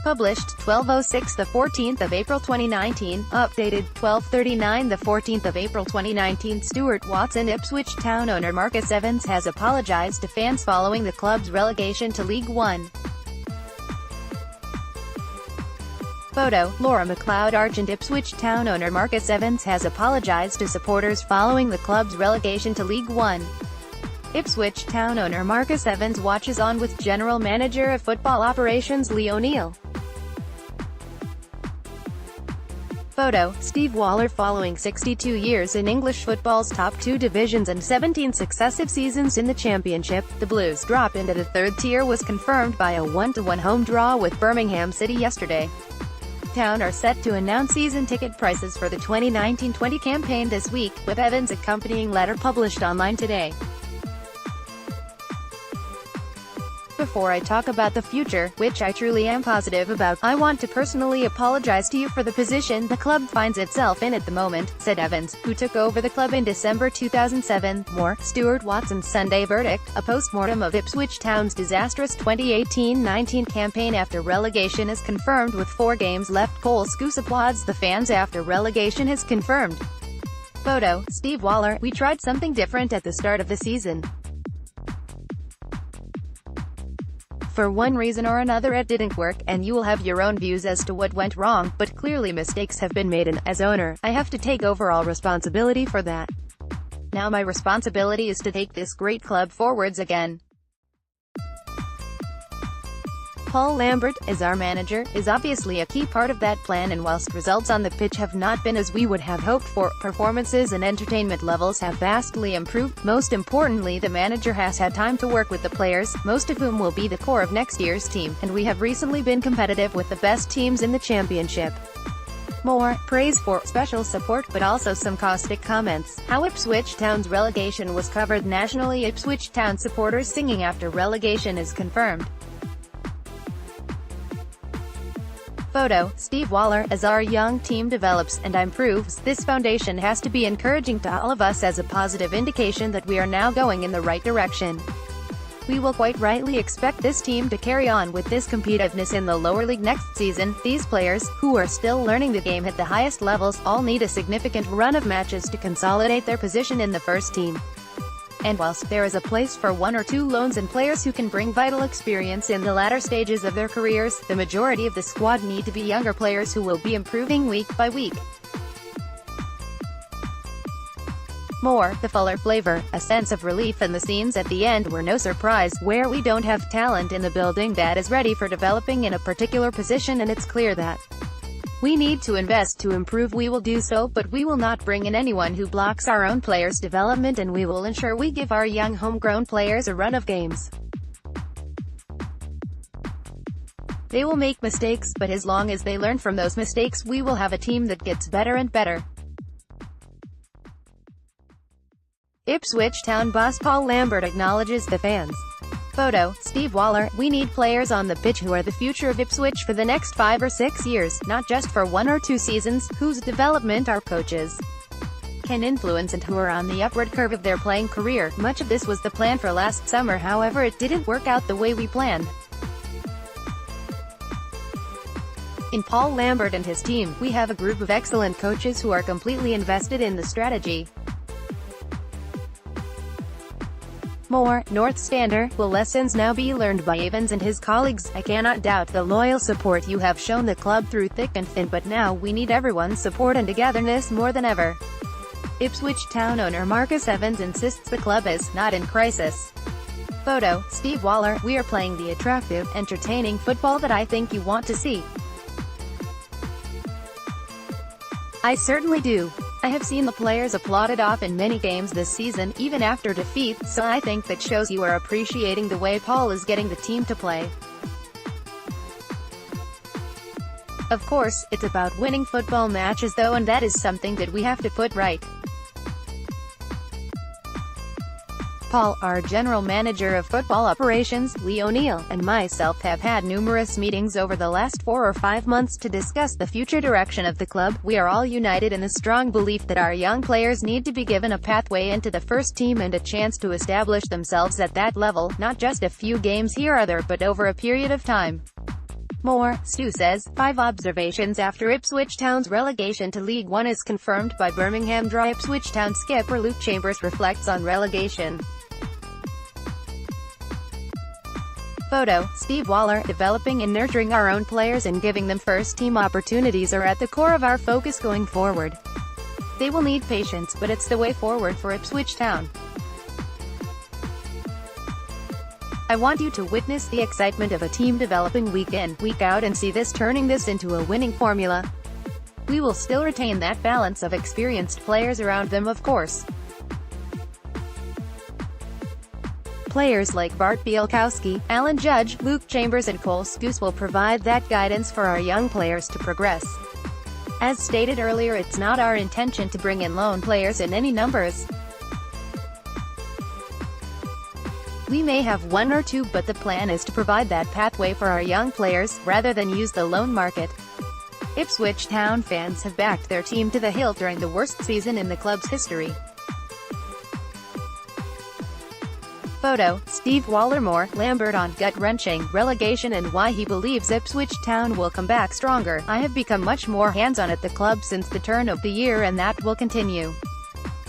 Published 12:06 the 14th of April 2019. Updated 12:39 the 14th of April 2019. Stuart Watson Ipswich Town owner Marcus Evans has apologised to fans following the club's relegation to League One. Photo, Laura. Macleod Archant Ipswich Town owner Marcus Evans has apologised to supporters following the club's relegation to League One. Ipswich Town owner Marcus Evans watches on with General Manager of Football Operations Lee O'Neill. Photo, Steve Waller. Following 62 years in English football's top two divisions and 17 successive seasons in the Championship, the Blues' drop into the third tier was confirmed by a 1-1 home draw with Birmingham City yesterday. Town are set to announce season ticket prices for the 2019-20 campaign this week, with Evans' accompanying letter published online today. Before I talk about the future, which I truly am positive about, I want to personally apologize to you for the position the club finds itself in at the moment, said Evans, who took over the club in December 2007. More, Stuart Watson's Sunday verdict, a post-mortem of Ipswich Town's disastrous 2018-19 campaign after relegation is confirmed with 4 games left. Cole Scouse applauds the fans after relegation is confirmed. Photo, Steve Waller. We tried something different at the start of the season. For one reason or another it didn't work, and you will have your own views as to what went wrong, but clearly mistakes have been made and, as owner, I have to take overall responsibility for that. Now my responsibility is to take this great club forwards again. Paul Lambert, as our manager, is obviously a key part of that plan, and whilst results on the pitch have not been as we would have hoped for, performances and entertainment levels have vastly improved. Most importantly, the manager has had time to work with the players, most of whom will be the core of next year's team, and we have recently been competitive with the best teams in the Championship. More, praise for special support, but also some caustic comments. How Ipswich Town's relegation was covered nationally. Ipswich Town supporters singing after relegation is confirmed. Photo, Steve Waller. As our young team develops and improves, this foundation has to be encouraging to all of us as a positive indication that we are now going in the right direction. We will quite rightly expect this team to carry on with this competitiveness in the lower league next season. These players, who are still learning the game at the highest levels, all need a significant run of matches to consolidate their position in the first team. And whilst there is a place for 1 or 2 loans and players who can bring vital experience in the latter stages of their careers, the majority of the squad need to be younger players who will be improving week by week. More, the fuller flavor, a sense of relief, and the scenes at the end were no surprise. Where we don't have talent in the building that is ready for developing in a particular position, and it's clear that we need to invest to improve, we will do so, but we will not bring in anyone who blocks our own players' development, and we will ensure we give our young homegrown players a run of games. They will make mistakes, but as long as they learn from those mistakes, we will have a team that gets better and better. Ipswich Town boss Paul Lambert acknowledges the fans. Photo, Steve Waller. We need players on the pitch who are the future of Ipswich for the next 5 or 6 years, not just for 1 or 2 seasons, whose development our coaches can influence and who are on the upward curve of their playing career. Much of this was the plan for last summer, however it didn't work out the way we planned. In Paul Lambert and his team, we have a group of excellent coaches who are completely invested in the strategy. More, North Standard. Will lessons now be learned by Evans and his colleagues? I cannot doubt the loyal support you have shown the club through thick and thin, but now we need everyone's support and togetherness more than ever. Ipswich Town owner Marcus Evans insists the club is not in crisis. Photo, Steve Waller. We are playing the attractive, entertaining football that I think you want to see. I certainly do. I have seen the players applauded off in many games this season, even after defeat, so I think that shows you are appreciating the way Paul is getting the team to play. Of course, it's about winning football matches though, and that is something that we have to put right. Paul, our General Manager of Football Operations, Lee O'Neill, and myself have had numerous meetings over the last 4 or 5 months to discuss the future direction of the club. We are all united in the strong belief that our young players need to be given a pathway into the first team and a chance to establish themselves at that level, not just a few games here or there, but over a period of time. More, Stu says, 5 observations after Ipswich Town's relegation to League One is confirmed by Birmingham draw. Ipswich Town skipper Luke Chambers reflects on relegation. Photo, Steve Waller. Developing and nurturing our own players and giving them first-team opportunities are at the core of our focus going forward. They will need patience, but it's the way forward for Ipswich Town. I want you to witness the excitement of a team developing week in, week out and see this turning this into a winning formula. We will still retain that balance of experienced players around them, of course. Players like Bart Bielkowski, Alan Judge, Luke Chambers and Cole Scouse will provide that guidance for our young players to progress. As stated earlier, it's not our intention to bring in loan players in any numbers. We may have 1 or 2, but the plan is to provide that pathway for our young players, rather than use the loan market. Ipswich Town fans have backed their team to the hilt during the worst season in the club's history. Photo, Steve Waller. More, Lambert on gut-wrenching relegation and why he believes Ipswich Town will come back stronger. I have become much more hands-on at the club since the turn of the year and that will continue.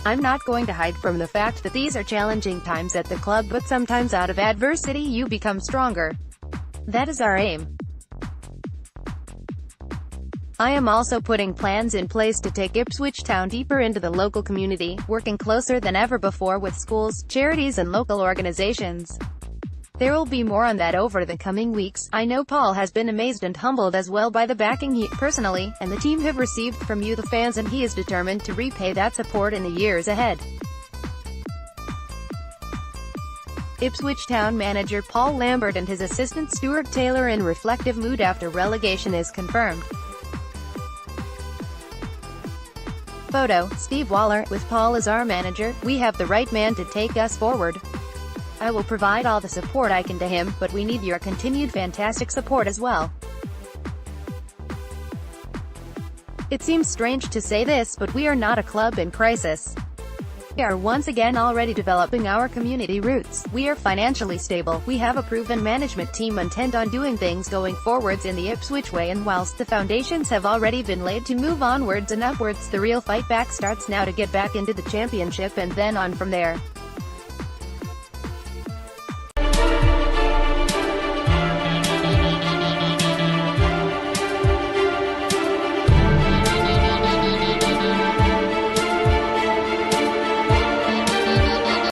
I'm not going to hide from the fact that these are challenging times at the club, but sometimes out of adversity you become stronger. That is our aim. I am also putting plans in place to take Ipswich Town deeper into the local community, working closer than ever before with schools, charities and local organizations. There will be more on that over the coming weeks. I know Paul has been amazed and humbled as well by the backing he, personally, and the team have received from you the fans, and he is determined to repay that support in the years ahead. Ipswich Town manager Paul Lambert and his assistant Stuart Taylor in reflective mood after relegation is confirmed. Photo, Steve Waller. With Paul as our manager, we have the right man to take us forward. I will provide all the support I can to him, but we need your continued fantastic support as well. It seems strange to say this, but we are not a club in crisis. We are once again already developing our community roots. We are financially stable. We have a proven management team intent on doing things going forwards in the Ipswich way, and whilst the foundations have already been laid to move onwards and upwards, the real fight back starts now to get back into the championship and then on from there.